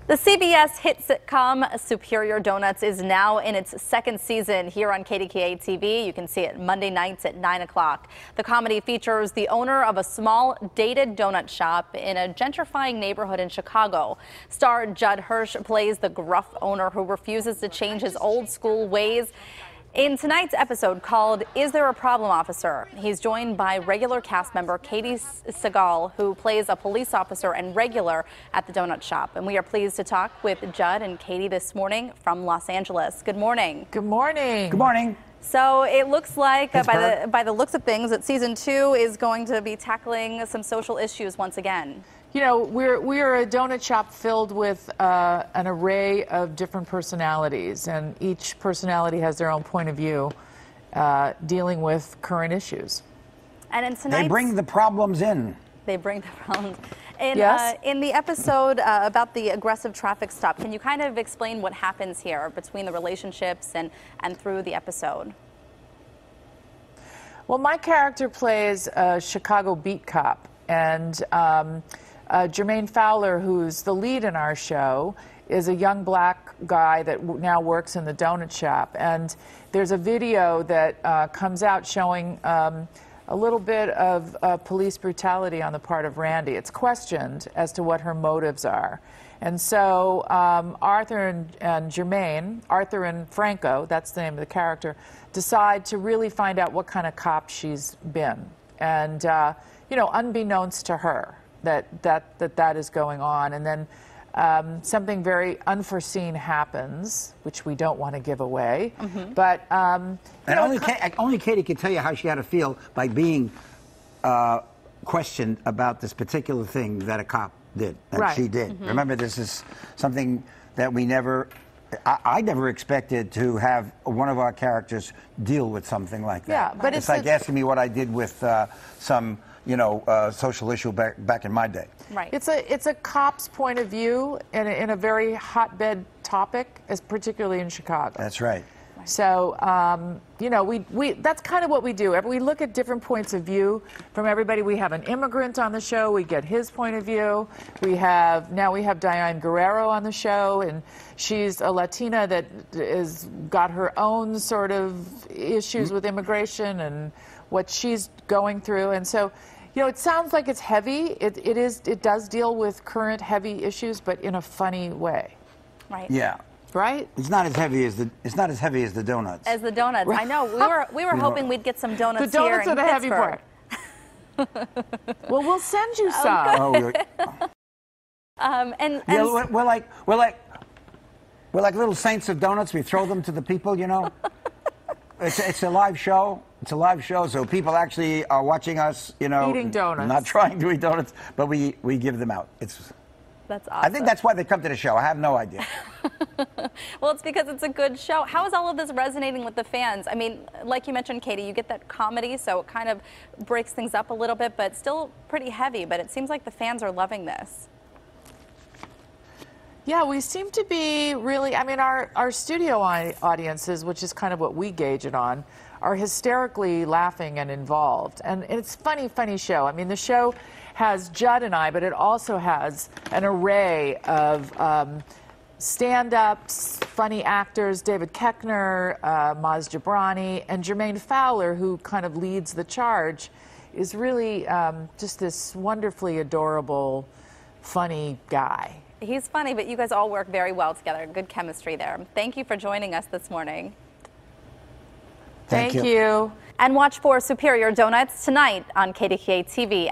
The CBS hit sitcom Superior Donuts is now in its second season here on KDKA TV. You can see it Monday nights at 9 o'clock. The comedy features the owner of a small dated donut shop in a gentrifying neighborhood in Chicago. Star Judd Hirsch plays the gruff owner who refuses to change his old school ways. In tonight's episode called Is There a Problem, Officer? He's joined by regular cast member Katey Sagal, who plays a police officer and regular at the donut shop. And we are pleased to talk with Judd and Katey this morning from Los Angeles. Good morning. Good morning. Good morning. So it looks like by the looks of things that season 2 is going to be tackling some social issues once again. You know, we're a donut shop filled with an array of different personalities, and each personality has their own point of view dealing with current issues. And in they bring the problems in. They bring the problems. Yes. In the episode about the aggressive traffic stop, can you kind of explain what happens here between the relationships and through the episode? Well, my character plays a Chicago beat cop, and Jermaine Fowler, who's the lead in our show, is a young black guy that now works in the donut shop. And there's a video that comes out showing a little bit of police brutality on the part of Randy. It's questioned as to what her motives are. And so Arthur and Jermaine, Arthur and Franco, that's the name of the character, decide to really find out what kind of cop she's been. And, you know, unbeknownst to her, that is going on. And then something very unforeseen happens, which we don't want to give away. Mm-hmm. But and only Katey can tell you how she had to feel by being questioned about this particular thing that a cop did, that she did. Mm-hmm. Remember, this is something that we never, I never expected to have one of our characters deal with something like that. Yeah, but it's like asking me what I did with some, you know, social issue back in my day. Right. It's a cop's point of view in a very hotbed topic, as particularly in Chicago. That's right. So, you know, that's kind of what we do. We look at different points of view from everybody. We have an immigrant on the show. We get his point of view. Now we have Diane Guerrero on the show, and she's a Latina that is got her own sort of issues with immigration and what she's going through. And so, you know, it sounds like it's heavy. It does deal with current heavy issues, but in a funny way. Right. Yeah. Right? It's not as heavy as the donuts. As the donuts. I know. We were hoping we'd get some donuts here in Pittsburgh. The donuts are the heavy part. Well, we'll send you some. Oh, yeah, we're like little saints of donuts. We throw them to the people, you know. It's a live show. It's a live show, so people actually are watching us, you know, eating donuts. Not trying to eat donuts, but we give them out. That's awesome. I think that's why they come to the show. I have no idea. Well, it's because it's a good show. How is all of this resonating with the fans? I mean, like you mentioned, Katey, you get that comedy, so it kind of breaks things up a little bit, but still pretty heavy. But it seems like the fans are loving this. Yeah, we seem to be really, I mean, our studio audiences, which is kind of what we gauge it on, are hysterically laughing and involved. And it's a funny show. I mean, the show has Judd and I, but it also has an array of stand-ups, funny actors, David Koechner, Maz Jobrani, and Jermaine Fowler, who kind of leads the charge, is really just this wonderfully adorable, funny guy. He's funny, but you guys all work very well together. Good chemistry there. Thank you for joining us this morning. Thank you. And watch for Superior Donuts tonight on KDKA TV.